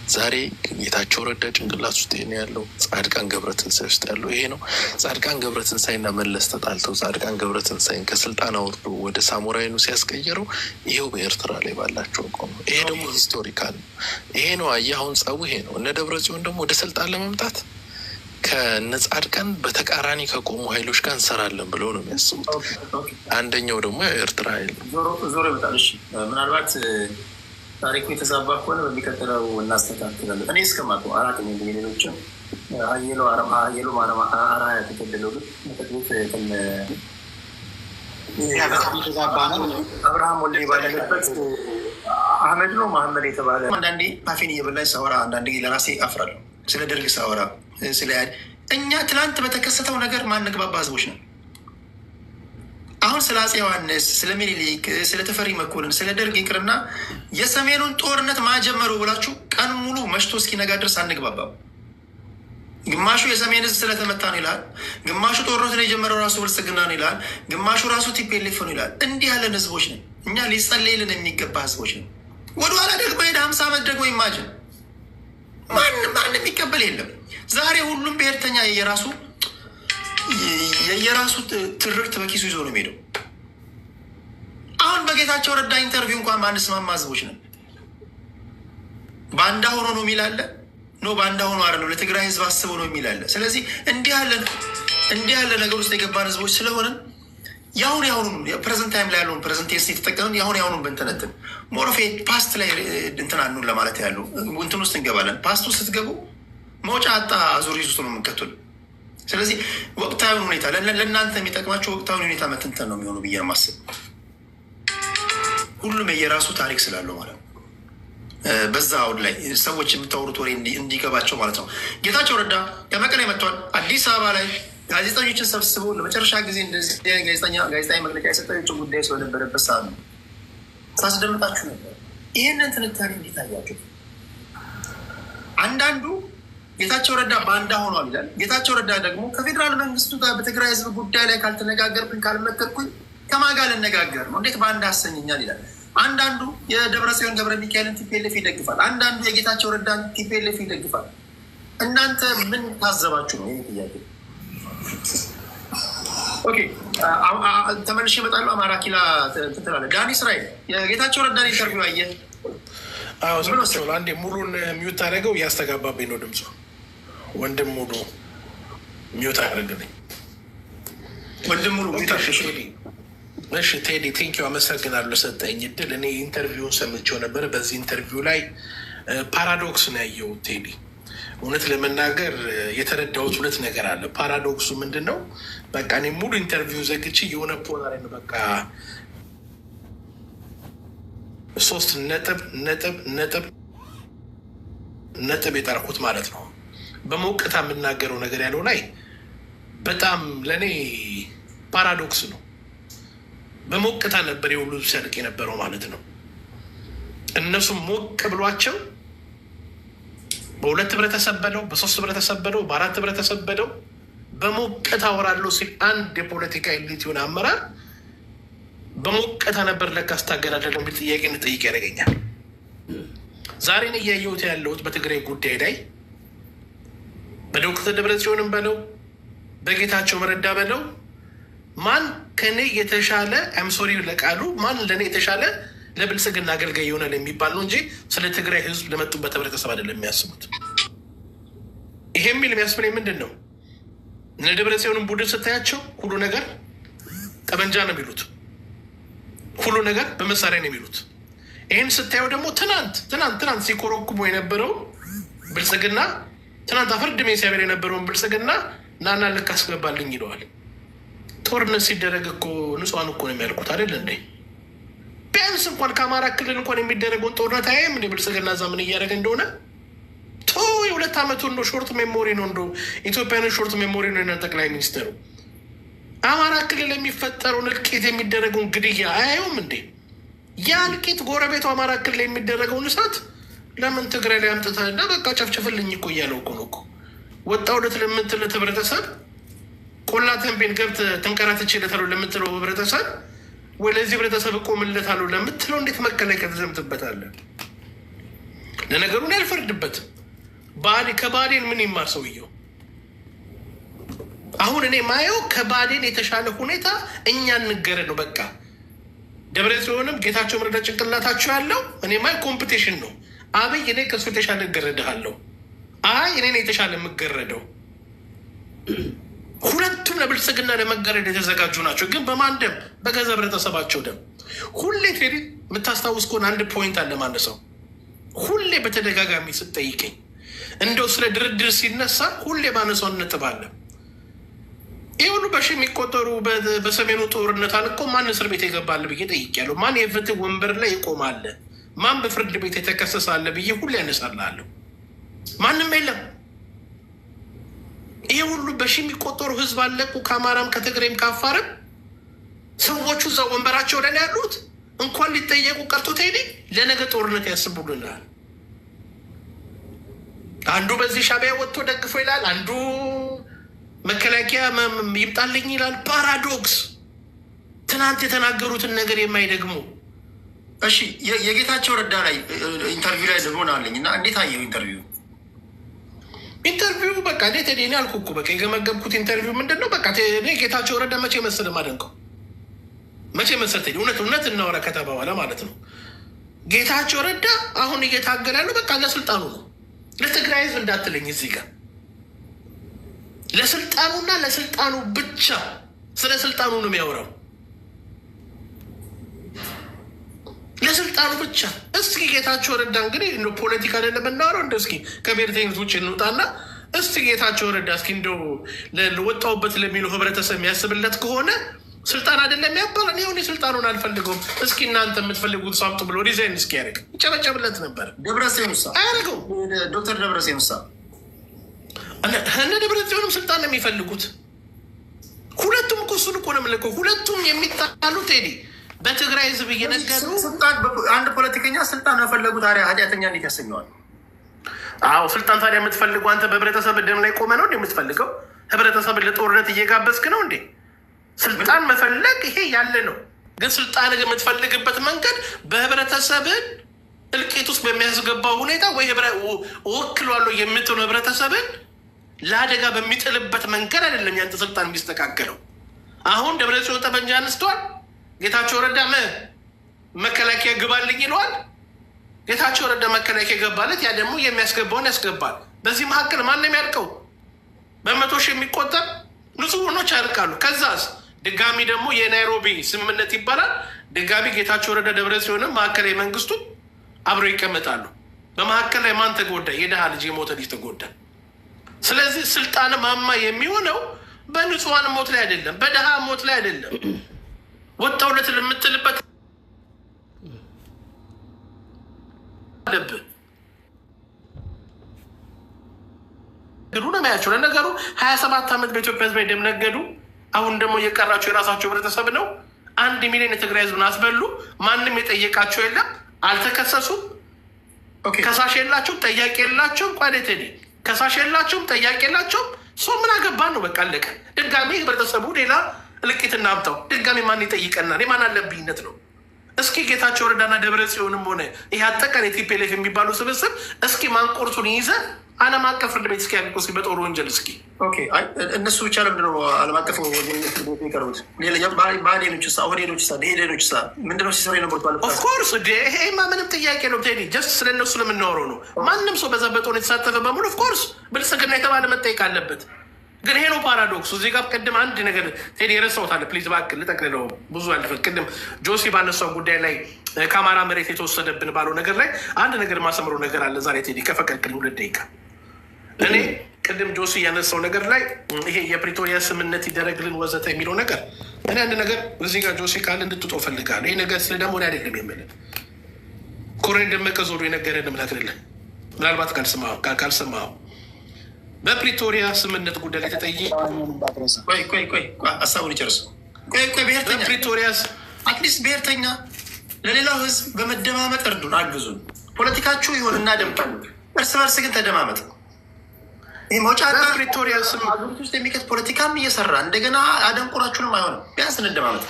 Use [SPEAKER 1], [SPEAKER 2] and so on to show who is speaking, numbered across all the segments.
[SPEAKER 1] ዛሬ ጌታቸው ረዳ ጭንቅላት ውስጥ ይሄ ያለው ጻድቃን ገብረትንሳኤ ውስጥ ያለው ይሄ ነው። ጻድቃን ገብረትንሳኤና መለስ ተጣልተው ጻድቃን ገብረትንሳኤን ከስልጣን አውርዶ ወደ ሳሙራይኑ ሲያስቀየረው ይሄው በኤርትራ ላይ ባላቸው ቆም። ይሄ ደግሞ ሂስቶሪካል ነው። ይሄ ነው አየህ፣ አሁን ጸቡ ይሄ ነው። እነ ደብረጽዮን ደግሞ ወደ ስልጣን ለመምጣት ከነጻድቃን በተቃራኒ ከቆሙ ኃይሎች ጋር እንሰራለን ብለው ነው የሚያስቡት። አንደኛው ደግሞ ኤርትራ ኃይል
[SPEAKER 2] ዞሮ ይመጣል። እሺ ምናልባት ታሪኩ የተዛባ ከሆነ በሚቀጥለው እናስተካክላለን። እኔ እስከማውቀው አራቅም ሌሎችም ሀየሎ አራ የተገደለው አብርሃም ወልዴ ባለበት አህመድ ነው መሀመድ የተባለ አንዳንዴ አፌን እየበላኝ ሳወራ አንዳንዴ ለራሴ አፍራለሁ። ስለ ደርግ ሳወራ ስለ እኛ ትላንት በተከሰተው ነገር ማንግባባ ህዝቦች ነው። አሁን ስለ አፄ ዮሐንስ፣ ስለ ሚኒሊክ፣ ስለ ተፈሪ መኮንን፣ ስለ ደርግ ይቅርና የሰሜኑን ጦርነት ማጀመሩ ብላችሁ ቀን ሙሉ መሽቶ እስኪነጋ ድረስ አንግባባም። ግማሹ የሰሜን ህዝብ ስለተመታ ነው ይላል፣ ግማሹ ጦርነቱን የጀመረው ራሱ ብልጽግና ነው ይላል፣ ግማሹ ራሱ ቲፒኤልኤፍ ነው ይላል። እንዲህ ያለን ህዝቦች ነው እኛ። ሊጸለይልን የሚገባ ህዝቦች ነው። ወደኋላ ደግሞ ሄደ 50 ዓመት ደግሞ ይማጅን ማንም የሚቀበል የለም። ዛሬ ሁሉም ብሔርተኛ የየራሱ ትርክት በኪሱ ይዞ ነው የሚሄደው። አሁን በጌታቸው ረዳ ኢንተርቪው እንኳን ማንስማማ ህዝቦች ነን። ባንዳ ሆኖ ነው የሚላለ ኖ ባንዳ ሆኖ አይደለም፣ ለትግራይ ህዝብ አስበው ነው የሚላለ። ስለዚህ እንዲህ ያለ ነገር ውስጥ የገባን ህዝቦች ስለሆንን ያሁኑ ፕሬዘንት ታይም ላይ ያለውን ፕሬዘንቴሽን የተጠቀምን ያሁኑን ብንተነትን ሞሮፌ ፓስት ላይ እንትናኑን ለማለት ያሉ እንትን ውስጥ እንገባለን። ፓስት ውስጥ ስትገቡ መውጫ አጣ አዙሪት ውስጥ ነው የምንከቱል። ስለዚህ ወቅታዊን ሁኔታ ለእናንተ የሚጠቅማቸው ወቅታዊን ሁኔታ መትንተን ነው የሚሆኑ ብዬ ማስብ። ሁሉም የየራሱ ታሪክ ስላለው ማለት ነው። በዛ አሁን ላይ ሰዎች የምታወሩት ወሬ እንዲገባቸው ማለት ነው። ጌታቸው ረዳ ከመቀሌ መጥቷል። አዲስ አበባ ላይ ጋዜጠኞችን ሰብስበው ለመጨረሻ ጊዜ እንደዚህ ጋዜጣዊ መግለጫ የሰጠው የውጭ ጉዳይ ስለነበረበት ሰዓት ነው። ሳስደምጣችሁ ነበር። ይህንን ትንታኔ እንዴት አያችሁ? አንዳንዱ ጌታቸው ረዳ ባንዳ ሆኗል ይላል። ጌታቸው ረዳ ደግሞ ከፌዴራል መንግስቱ ጋር በትግራይ ህዝብ ጉዳይ ላይ ካልተነጋገርኩኝ ካልመከርኩኝ ከማን ጋር ልነጋገር ነው? እንዴት ባንዳ አሰኘኛል ይላል። አንዳንዱ የደብረጽዮን ገብረ ሚካኤልን ቲፒኤልኤፍ ይደግፋል። አንዳንዱ የጌታቸው ረዳን ቲፒኤልኤፍ ይደግፋል። እናንተ ምን ታዘባችሁ ነው? ይህ ጥያቄ ኦኬ። ተመልሼ እመጣለሁ። አማራ ኪላ ትላለህ። ዳኒ እስራኤል የጌታቸው ረዳን ኢንተርቪው አየህ?
[SPEAKER 3] አንዴ ሙሉን ሚዩት አደረገው። እያስተጋባብኝ ነው ድምፁ። ወንድም ሙሉ ሚዩት አደረግልኝ።
[SPEAKER 2] ወንድም ሙሉ
[SPEAKER 3] እሺ ቴዲ ቴንኪው፣ አመሰግናለሁ ሰጠኝ እድል። እኔ ኢንተርቪውን ሰምቼው ነበር። በዚህ ኢንተርቪው ላይ ፓራዶክስ ነው ያየሁት ቴዲ። እውነት ለመናገር የተረዳሁት ሁለት ነገር አለ። ፓራዶክሱ ምንድን ነው? በቃ እኔ ሙሉ ኢንተርቪው ዘግቼ የሆነ ፖላር ነው በቃ 3 ነጥብ የጠርኩት ማለት ነው። በሞቅታ የምናገረው ነገር ያለው ላይ በጣም ለእኔ ፓራዶክስ ነው። በሞቅታ ነበር የሁሉ ሲያልቅ የነበረው ማለት ነው። እነሱም ሞቅ ብሏቸው በ2 ህብረተሰብ በለው፣ በ3 ህብረተሰብ በለው፣ በ4 ህብረተሰብ በለው በሞቅታ አወራለሁ ሲል አንድ የፖለቲካ ኤሊት የሆነ አመራር በሞቅታ ነበር ለካ አስታገዳደለ የሚል ጥያቄ እንጠይቅ ያደርገኛል። ዛሬን እያየሁት ያለሁት በትግራይ ጉዳይ ላይ በዶክተር ደብረጽዮንም በለው በጌታቸው ረዳ በለው ማን ከኔ የተሻለ አምሶሪ ለቃሉ ማን ለእኔ የተሻለ ለብልጽግና አገልጋይ ይሆናል የሚባል ነው እንጂ ስለ ትግራይ ህዝብ ለመጡበት ህብረተሰብ አይደለም የሚያስቡት። ይሄ የሚል የሚያስብለኝ ምንድን ነው? እነ ደብረጽዮንም ቡድን ስታያቸው ሁሉ ነገር ጠመንጃ ነው የሚሉት፣ ሁሉ ነገር በመሳሪያ ነው የሚሉት። ይህን ስታየው ደግሞ ትናንት ሲኮረኩሙ የነበረው ብልጽግና ትናንት አፈርድሜ ሲያበል የነበረውን ብልጽግና ናና ልክ አስገባልኝ ይለዋል። ጦርነት ሲደረግ እኮ ንጹሐን እኮ ነው የሚያልቁት አይደል እንዴ? ቢያንስ እንኳን ከአማራ ክልል እንኳን የሚደረገውን ጦርነት አያይም እንደ ብልጽግና እዛ ምን እያደረገ እንደሆነ የ2 ዓመቱ እንደ ሾርት ሜሞሪ ነው፣ እንደ ኢትዮጵያን ሾርት ሜሞሪ ነው። ጠቅላይ ሚኒስትሩ አማራ ክልል የሚፈጠረውን እልቂት የሚደረገውን ግድያ አያየውም እንዴ? ያ እልቂት ጎረቤቱ አማራ ክልል የሚደረገውን እሳት ለምን ትግራይ ላይ አምጥተህ እና በቃ ጨፍጭፍልኝ እኮ እያለው እኮ ነው እኮ ወጣ ወደት ለምትለት ህብረተሰብ ቆላ ተንቤን ገብተህ ተንከራትቼለታለሁ ለምትለው ህብረተሰብ ወይ ለዚህ ህብረተሰብ እቆምለታለሁ ለምትለው እንዴት መከላከል ትዘምትበታለህ? ለነገሩን ያልፈርድበትም። ከባዴን ምን ይማር ሰውየው? አሁን እኔ ማየው ከባዴን የተሻለ ሁኔታ እኛ እንገረድ ነው በቃ። ደብረ ጽዮንም ጌታቸው ረዳ ጭንቅላታቸው ያለው እኔ ማይ ኮምፒቴሽን ነው። አብይ እኔ ከሱ የተሻለ እገረድሃለሁ፣ እኔ የተሻለ የምገረደው። ሁለቱም ለብልጽግና ለመገረድ የተዘጋጁ ናቸው። ግን በማን ደም? በገዛ ህብረተሰባቸው ደም። ሁሌ ቴዲ የምታስታውስ ከሆነ አንድ ፖይንት አለ ማለት ሰው ሁሌ በተደጋጋሚ ስጠይቀኝ እንደው ስለ ድርድር ሲነሳ ሁሌ ባነሳውን ነጥብ አለ። ይህ ሁሉ በሺ የሚቆጠሩ በሰሜኑ ጦርነት አልቆ ማን እስር ቤት የገባለ ብዬ ጠይቄያለሁ። ማን የፍትህ ወንበር ላይ ይቆማለ? ማን በፍርድ ቤት የተከሰሳለ ብዬ ሁሌ ያነሳላለሁ። ማንም የለም። ይህ ሁሉ በሺ የሚቆጠሩ ህዝብ አለቁ፣ ከአማራም ከትግሬም ከአፋርም። ሰዎቹ እዛ ወንበራቸው ላይ ያሉት እንኳን ሊጠየቁ ቀርቶ ቴዲ ለነገ ጦርነት ያስቡልናል። አንዱ በዚህ ሻዕቢያ ወጥቶ ደግፎ ይላል፣ አንዱ መከላከያ ይምጣልኝ ይላል። ፓራዶክስ። ትናንት የተናገሩትን ነገር የማይደግሙ።
[SPEAKER 2] እሺ የጌታቸው ረዳ ላይ ኢንተርቪው ላይ ደግሞ አለኝ እና እንዴት አየው
[SPEAKER 3] ኢንተርቪው በቃ እንዴት እኔ አልኩ እኮ በቃ የገመገብኩት ኢንተርቪው ምንድን ነው? በቃ እኔ ጌታቸው ረዳ መቼ መሰለህ ማደንቀው፣ መቼ መሰለኝ እውነት እናወራ ከተባባለ ማለት ነው። ጌታቸው ረዳ አሁን እየታገለ ያለው በቃ ለስልጣኑ ነው። ለትግራይ ህዝብ እንዳትለኝ እዚህ ጋር ለስልጣኑና ለስልጣኑ ብቻ፣ ስለ ስልጣኑ ነው የሚያወራው፣ ለስልጣኑ ብቻ። እስኪ ጌታቸው ረዳ እንግዲህ እንደ ፖለቲካ አይደለም እናወራው፣ እንደ እስኪ ከብሔርተኝነት ውጭ እንውጣና እስኪ ጌታቸው ረዳ እስኪ እንደው ለወጣውበት ለሚለው ህብረተሰብ የሚያስብለት ከሆነ ስልጣን አይደለም ያባል። እኔ ሆኔ ስልጣኑን አልፈልገውም፣ እስኪ እናንተ የምትፈልጉት ሳምጡ ብሎ ዲዛይን እስኪ ያደርግ ይጨበጨብለት ነበር።
[SPEAKER 2] ደብረጽዮን
[SPEAKER 3] አያደርገው።
[SPEAKER 2] ዶክተር ደብረጽዮን
[SPEAKER 3] እነ ደብረጽዮንም ስልጣን ነው የሚፈልጉት። ሁለቱም እኮ እሱን እኮ ነው የምልከው። ሁለቱም የሚጣሉ ቴዲ በትግራይ ህዝብ እየነገሩ
[SPEAKER 2] አንድ ፖለቲከኛ ስልጣን መፈለጉ ታዲያ ኃጢአተኛ እንዴት ያሰኘዋል?
[SPEAKER 3] አዎ ስልጣን ታዲያ የምትፈልጉ አንተ በህብረተሰብ ደም ላይ ቆመ ነው እንደ የምትፈልገው? ህብረተሰብን ለጦርነት እየጋበዝክ ነው እንዴ? ስልጣን መፈለግ ይሄ ያለ ነው። ግን ስልጣን የምትፈልግበት መንገድ በህብረተሰብን እልቂት ውስጥ በሚያስገባው ሁኔታ ወይ እወክለዋለሁ የምትለው ህብረተሰብን ለአደጋ በሚጥልበት መንገድ አይደለም ያንተ ስልጣን የሚስተካከለው። አሁን ደብረጽዮን ጠመንጃ አንስተዋል። ጌታቸው ረዳ መከላከያ ግባልኝ ይለዋል። ጌታቸው ረዳ መከላከያ ገባለት፣ ያ ደግሞ የሚያስገባውን ያስገባል። በዚህ መካከል ማንም ያልቀው በመቶ ሺህ የሚቆጠር ንጹህ ያልቃሉ። ከዛስ ድጋሚ ደግሞ የናይሮቢ ስምምነት ይባላል። ድጋሚ ጌታቸው ረዳ ደብረጽዮንም ማዕከላዊ መንግስቱ አብሮ ይቀመጣሉ። በመካከል ላይ ማን ተጎዳ? የድሃ ልጅ የሞተ ልጅ ተጎዳ። ስለዚህ ስልጣን ማማ የሚሆነው በንጹሐን ሞት ላይ አይደለም፣ በድሃ ሞት ላይ አይደለም። ወጣውለት የምትልበት አለብህ ግዱ ነው ያቸው። ለነገሩ 27 ዓመት በኢትዮጵያ ህዝብ ላይ ደም ነገዱ። አሁን ደግሞ እየቀራቸው የራሳቸው ህብረተሰብ ነው። 1 ሚሊዮን የትግራይ ህዝብን አስበሉ። ማንም የጠየቃቸው የለም፣ አልተከሰሱም። ከሳሽ የላቸውም፣ ጠያቂ የላቸውም። ቋዴት ከሳሽ የላቸውም፣ ጠያቂ የላቸውም። ሰው ምን አገባን ነው በቃ አለቀ። ድጋሚ ህብረተሰቡ ሌላ እልቂት እናምጣው። ድጋሚ ማን ይጠይቀናል? የማን አለብኝነት ነው? እስኪ ጌታቸው ረዳና ደብረጽዮንም ሆነ ይህ አጠቃላይ ቲፒኤልኤፍ የሚባሉ ስብስብ እስኪ ማንቆርቱን ይዘ ዓለም አቀፍ ፍርድ ቤት እስኪ ያልቁ እስኪ በጦር ወንጀል እስኪ
[SPEAKER 2] እነሱ ብቻ ለምንድን ነው ዓለም አቀፍ የሚቀርቡት? ባህሌኖች ኦህዴዶች ሄዴኖች ምንድነው ሲሰሩ የነበሩት?
[SPEAKER 3] ኦፍኮርስ ይሄማ ምንም ጥያቄ ነው ቴዲ። ጀስት ስለነሱ ለምናወረው ነው። ማንም ሰው በዛ በጦር የተሳተፈ በሙሉ ኦፍኮርስ ብልጽግና የተባለ መጠየቅ አለበት። ግን ይሄ ነው ፓራዶክሱ። እዚህ ጋር ቅድም አንድ ነገር ቴዲ የረሳሁት ፕሊዝ እባክህ ልጠቅልለው፣ ብዙ አልፈ ቅድም ጆሲ ባነሳው ጉዳይ ላይ ከአማራ መሬት የተወሰደብን ባለው ነገር ላይ አንድ ነገር ማሰምሮ ነገር አለ ዛሬ ቴዲ ከፈቀድክልኝ 2 ደቂቃ። እኔ ቅድም ጆሲ ያነሳው ነገር ላይ ይሄ የፕሪቶሪያ ስምምነት ይደረግልን ወዘተ የሚለው ነገር እኔ አንድ ነገር እዚህ ጋር ጆሲ ካለ እንድትጦ ፈልጋለሁ። ይህ ነገር ስለ ደግሞ አይደለም የምልህ ኮሎኔል ደመቀ ዞሩ የነገረንም ነግርልህ ምናልባት ካልሰማኸው በፕሪቶሪያ ስምምነት ጉዳይ ላይ ተጠይቅ።
[SPEAKER 2] ቆይ ሀሳቡን ይጨርሱ። በፕሪቶሪያ አትሊስት ብሔርተኛ ለሌላው ህዝብ በመደማመጥ እርዱን፣ አግዙን። ፖለቲካችሁ ይሆን እናደምጣሉ፣ እርስ በርስ ግን ተደማመጥ። ይህ መውጫ ፕሪቶሪያ ስምምነት ውስጥ የሚከት ፖለቲካም እየሰራ እንደገና አደንቆራችሁንም አይሆንም። ቢያንስ እንደማመጥ።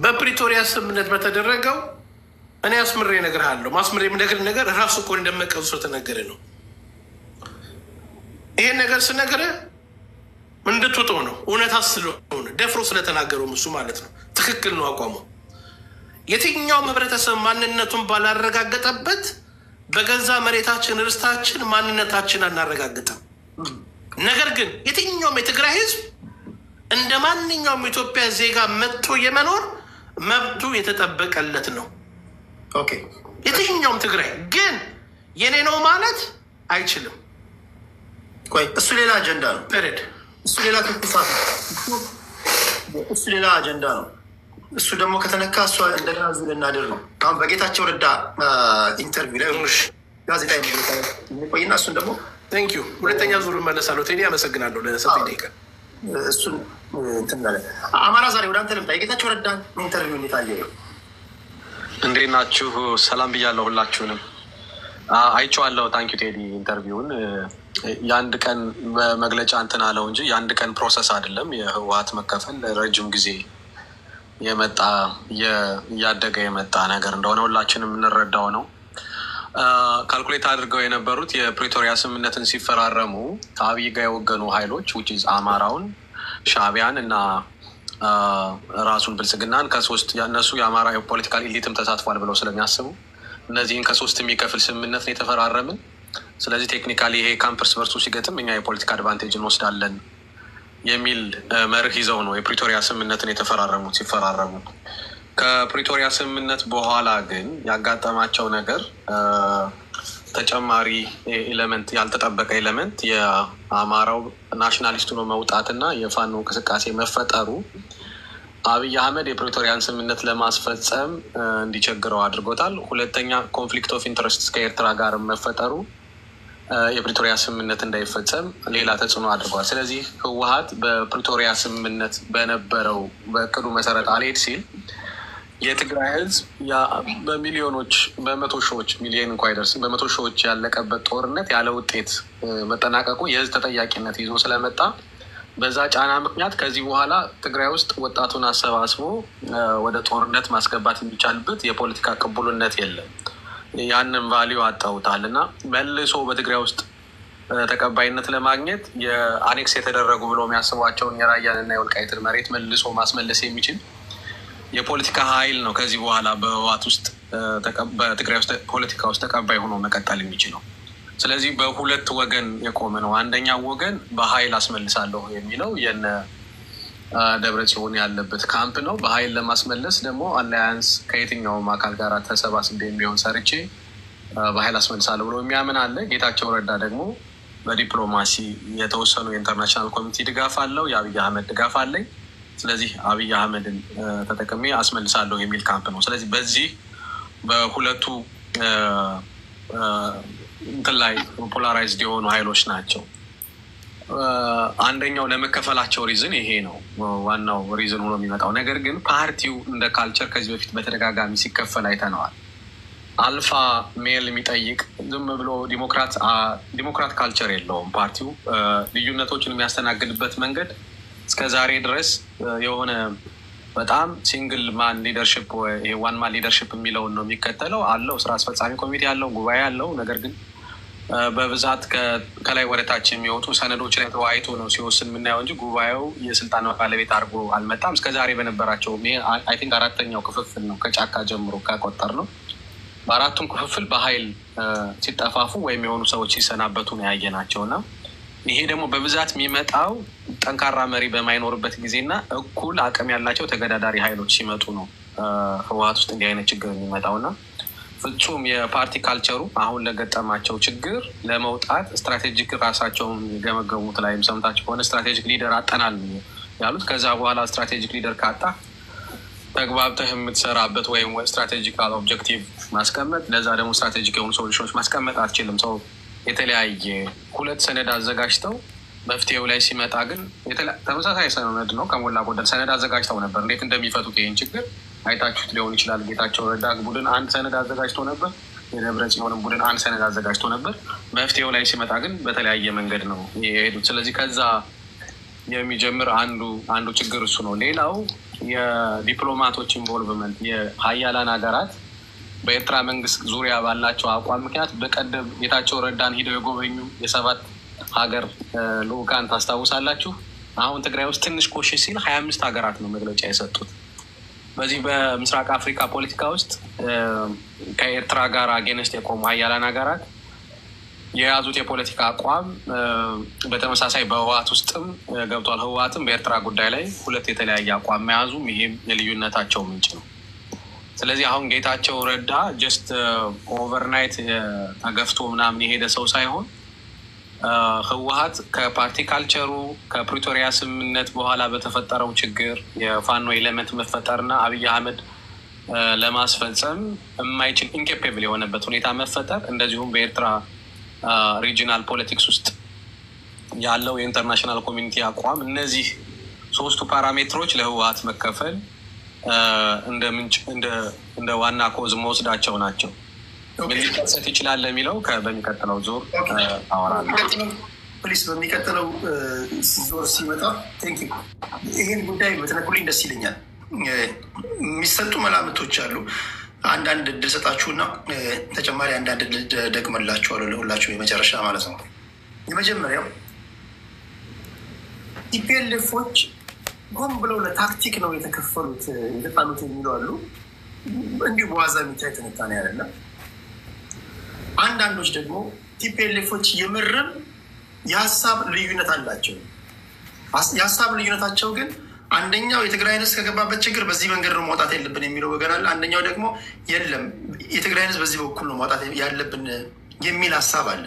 [SPEAKER 3] በፕሪቶሪያ ስምምነት በተደረገው እኔ አስምሬ እነግርሃለሁ። ማስምሬ የምነግርህ ነገር ራሱ እኮ እንደመቀሱ ስለተነገረ ነው። ይሄን ነገር ስነግርህ እንድትውጠው ነው። እውነታ ስለሆነ ደፍሮ ስለተናገረው እሱ ማለት ነው። ትክክል ነው አቋሙ። የትኛውም ህብረተሰብ ማንነቱን ባላረጋገጠበት በገዛ መሬታችን ርስታችን ማንነታችን አናረጋግጥም። ነገር ግን የትኛውም የትግራይ ህዝብ እንደ ማንኛውም ኢትዮጵያ ዜጋ መጥቶ የመኖር መብቱ የተጠበቀለት ነው።
[SPEAKER 2] ኦኬ።
[SPEAKER 3] የትኛውም ትግራይ ግን የኔ ነው ማለት አይችልም።
[SPEAKER 2] ቆይ እሱ ሌላ አጀንዳ ነው።
[SPEAKER 3] ፔሬድ
[SPEAKER 2] እሱ ሌላ ትኩሳት ነው። እሱ ሌላ አጀንዳ ነው። እሱ ደግሞ ከተነካ እሷ እንደገና እዚህ ልናድር ነው። አሁን በጌታቸው ረዳ ኢንተርቪው ላይ ጋዜጣ የሚቆይና እሱን ደግሞ
[SPEAKER 3] ቴንኪዩ ሁለተኛ ዙር መለሳለሁ። ቴዲ አመሰግናለሁ ለሰጠኝ ደቂቃ።
[SPEAKER 2] እሱን እንትን አለ። አማራ ዛሬ ወደ አንተ ልምጣ። የጌታቸው ረዳ ኢንተርቪው እንዴት አየኸው?
[SPEAKER 4] እንዴት ናችሁ? ሰላም ብያለሁ ሁላችሁንም። አይቼዋለሁ። ታንኪዩ ቴዲ ኢንተርቪውን። የአንድ ቀን መግለጫ እንትን አለው እንጂ የአንድ ቀን ፕሮሰስ አይደለም። የህወሓት መከፈል ረጅም ጊዜ የመጣ እያደገ የመጣ ነገር እንደሆነ ሁላችንም የምንረዳው ነው። ካልኩሌት አድርገው የነበሩት የፕሪቶሪያ ስምምነትን ሲፈራረሙ ከአብይ ጋር የወገኑ ሀይሎች ውጭ አማራውን፣ ሻዕቢያን እና ራሱን ብልጽግናን ከሶስት እነሱ የአማራ የፖለቲካል ኢሊትም ተሳትፏል ብለው ስለሚያስቡ እነዚህን ከሶስት የሚከፍል ስምምነት ነው የተፈራረምን። ስለዚህ ቴክኒካሊ ይሄ ካምፕስ በርሱ ሲገጥም እኛ የፖለቲካ አድቫንቴጅ እንወስዳለን የሚል መርህ ይዘው ነው የፕሪቶሪያ ስምምነትን የተፈራረሙት። ሲፈራረሙ ከፕሪቶሪያ ስምምነት በኋላ ግን ያጋጠማቸው ነገር ተጨማሪ ኤሌመንት፣ ያልተጠበቀ ኤሌመንት የአማራው ናሽናሊስቱ ነው መውጣትና የፋኖ እንቅስቃሴ መፈጠሩ አብይ አህመድ የፕሪቶሪያን ስምምነት ለማስፈጸም እንዲቸግረው አድርጎታል። ሁለተኛ ኮንፍሊክት ኦፍ ኢንትረስት ከኤርትራ ጋር መፈጠሩ የፕሪቶሪያ ስምምነት እንዳይፈጸም ሌላ ተጽዕኖ አድርጓል። ስለዚህ ህወሓት በፕሪቶሪያ ስምምነት በነበረው በእቅዱ መሰረት አልሄድ ሲል የትግራይ ህዝብ በሚሊዮኖች በመቶ ሺዎች ሚሊዮን እንኳ አይደርስም በመቶ ሺዎች ያለቀበት ጦርነት ያለ ውጤት መጠናቀቁ የህዝብ ተጠያቂነት ይዞ ስለመጣ በዛ ጫና ምክንያት ከዚህ በኋላ ትግራይ ውስጥ ወጣቱን አሰባስቦ ወደ ጦርነት ማስገባት የሚቻልበት የፖለቲካ ቅቡልነት የለም። ያንን ቫሊዩ አጣውታል እና መልሶ በትግራይ ውስጥ ተቀባይነት ለማግኘት የአኔክስ የተደረጉ ብሎ የሚያስቧቸውን የራያንና የወልቃይትን መሬት መልሶ ማስመለስ የሚችል የፖለቲካ ኃይል ነው ከዚህ በኋላ በህወሓት ውስጥ በትግራይ ውስጥ ፖለቲካ ውስጥ ተቀባይ ሆኖ መቀጠል የሚችለው። ስለዚህ በሁለት ወገን የቆመ ነው። አንደኛው ወገን በኃይል አስመልሳለሁ የሚለው የነ ደብረጽዮን ያለበት ካምፕ ነው። በኃይል ለማስመለስ ደግሞ አላያንስ ከየትኛውም አካል ጋር ተሰባስቤ የሚሆን ሰርቼ በኃይል አስመልሳለሁ ብሎ የሚያምን አለ። ጌታቸው ረዳ ደግሞ በዲፕሎማሲ የተወሰኑ የኢንተርናሽናል ኮሚኒቲ ድጋፍ አለው፣ የአብይ አህመድ ድጋፍ አለኝ፣ ስለዚህ አብይ አህመድን ተጠቅሜ አስመልሳለሁ የሚል ካምፕ ነው። ስለዚህ በዚህ በሁለቱ እንትን ላይ ፖላራይዝድ የሆኑ ሀይሎች ናቸው። አንደኛው ለመከፈላቸው ሪዝን ይሄ ነው ዋናው ሪዝን ሆኖ የሚመጣው ነገር። ግን ፓርቲው እንደ ካልቸር ከዚህ በፊት በተደጋጋሚ ሲከፈል አይተነዋል። አልፋ ሜል የሚጠይቅ ዝም ብሎ ዲሞክራት ካልቸር የለውም ፓርቲው። ልዩነቶችን የሚያስተናግድበት መንገድ እስከ ዛሬ ድረስ የሆነ በጣም ሲንግል ማን ሊደርሽፕ ወይ ዋን ማን ሊደርሽፕ የሚለውን ነው የሚከተለው። አለው ስራ አስፈጻሚ ኮሚቴ አለው፣ ጉባኤ አለው። ነገር ግን በብዛት ከላይ ወደታች የሚወጡ ሰነዶች ላይ ተወያይቶ ነው ሲወስን የምናየው እንጂ ጉባኤው የስልጣን ባለቤት አድርጎ አልመጣም። እስከዛሬ በነበራቸው አይ ቲንክ አራተኛው ክፍፍል ነው ከጫካ ጀምሮ ከቆጠር ነው። በአራቱም ክፍፍል በኃይል ሲጠፋፉ ወይም የሆኑ ሰዎች ሲሰናበቱ ነው ያየናቸው እና ይሄ ደግሞ በብዛት የሚመጣው ጠንካራ መሪ በማይኖርበት ጊዜና እኩል አቅም ያላቸው ተገዳዳሪ ኃይሎች ሲመጡ ነው ህወሓት ውስጥ እንዲህ አይነት ችግር የሚመጣውና ፍጹም የፓርቲ ካልቸሩ አሁን ለገጠማቸው ችግር ለመውጣት ስትራቴጂክ ራሳቸውን የገመገሙት ላይም ሰምታችሁ ከሆነ ስትራቴጂክ ሊደር አጠናል ያሉት። ከዛ በኋላ ስትራቴጂክ ሊደር ካጣ ተግባብተህ የምትሰራበት ወይም ስትራቴጂካል ኦብጀክቲቭ ማስቀመጥ፣ ለዛ ደግሞ ስትራቴጂክ የሆኑ ሶሉሽኖች ማስቀመጥ አትችልም። ሰው የተለያየ ሁለት ሰነድ አዘጋጅተው መፍትሄው ላይ ሲመጣ ግን ተመሳሳይ ሰነድ ነው ከሞላ ጎደል ሰነድ አዘጋጅተው ነበር። እንዴት እንደሚፈቱት ይህን ችግር አይታችሁት ሊሆን ይችላል። ጌታቸው ረዳ ቡድን አንድ ሰነድ አዘጋጅቶ ነበር፣ የደብረጽዮን ቡድን አንድ ሰነድ አዘጋጅቶ ነበር። መፍትሄው ላይ ሲመጣ ግን በተለያየ መንገድ ነው የሄዱት። ስለዚህ ከዛ የሚጀምር አንዱ ችግር እሱ ነው። ሌላው የዲፕሎማቶች ኢንቮልቭመንት የሀያላን ሀገራት በኤርትራ መንግስት ዙሪያ ባላቸው አቋም ምክንያት በቀደም ጌታቸው ረዳን ሂደው የጎበኙ የ7 ሀገር ልኡካን ታስታውሳላችሁ። አሁን ትግራይ ውስጥ ትንሽ ኮሽ ሲል 25 ሀገራት ነው መግለጫ የሰጡት። በዚህ በምስራቅ አፍሪካ ፖለቲካ ውስጥ ከኤርትራ ጋር አጌንስት የቆሙ ሀያላን ሀገራት የያዙት የፖለቲካ አቋም በተመሳሳይ በህወሓት ውስጥም ገብቷል። ህወሓትም በኤርትራ ጉዳይ ላይ 2 የተለያየ አቋም መያዙም ይሄም የልዩነታቸው ምንጭ ነው። ስለዚህ አሁን ጌታቸው ረዳ ጀስት ኦቨርናይት ተገፍቶ ምናምን የሄደ ሰው ሳይሆን ህወሓት ከፓርቲ ካልቸሩ ከፕሪቶሪያ ስምምነት በኋላ በተፈጠረው ችግር የፋኖ ኤሌመንት መፈጠርና አብይ አህመድ ለማስፈጸም የማይችል ኢንኬፔብል የሆነበት ሁኔታ መፈጠር እንደዚሁም በኤርትራ ሪጂናል ፖለቲክስ ውስጥ ያለው የኢንተርናሽናል ኮሚኒቲ አቋም እነዚህ 3ቱ ፓራሜትሮች ለህወሓት መከፈል እንደ ምንጭ እንደ ዋና ኮዝ መወስዳቸው ናቸው። ምን ሊከሰት ይችላል ለሚለው በሚቀጥለው ዙር አወራለሁ።
[SPEAKER 2] ፕሊስ በሚቀጥለው ዙር ሲመጣ ቴንክ ዩ ይህን ጉዳይ በተነኩልኝ ደስ ይለኛል። የሚሰጡ መላምቶች አሉ። አንዳንድ እድል ሰጣችሁና ተጨማሪ አንዳንድ እድል ደግመላችኋለሁ ለሁላችሁ የመጨረሻ ማለት ነው። የመጀመሪያው ቲፒኤልኤፎች ሆን ብለው ለታክቲክ ነው የተከፈሉት የተጣሉት የሚሉ አሉ። እንዲሁ በዋዛ የሚታይ ትንታኔ አይደለም። አንዳንዶች ደግሞ ቲፒኤልኤፎች የምርም የሀሳብ ልዩነት አላቸው። የሀሳብ ልዩነታቸው ግን አንደኛው የትግራይ ህዝብ ከገባበት ችግር በዚህ መንገድ ነው ማውጣት ያለብን የሚለው ወገን አለ። አንደኛው ደግሞ የለም የትግራይ ህዝብ በዚህ በኩል ነው ማውጣት ያለብን የሚል ሀሳብ አለ።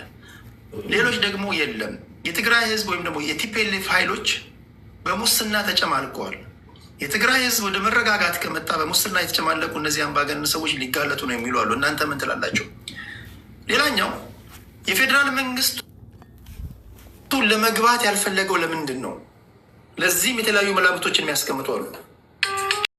[SPEAKER 2] ሌሎች ደግሞ የለም የትግራይ ህዝብ ወይም ደግሞ የቲፒኤልኤፍ ኃይሎች በሙስና ተጨማልቀዋል። የትግራይ ህዝብ ወደ መረጋጋት ከመጣ በሙስና የተጨማለቁ እነዚህ አምባገነን ሰዎች ሊጋለጡ ነው የሚሉ አሉ። እናንተ ምን ትላላችሁ? ሌላኛው የፌዴራል መንግስቱ ለመግባት ያልፈለገው ለምንድን ነው? ለዚህም የተለያዩ መላምቶችን የሚያስቀምጡ አሉ።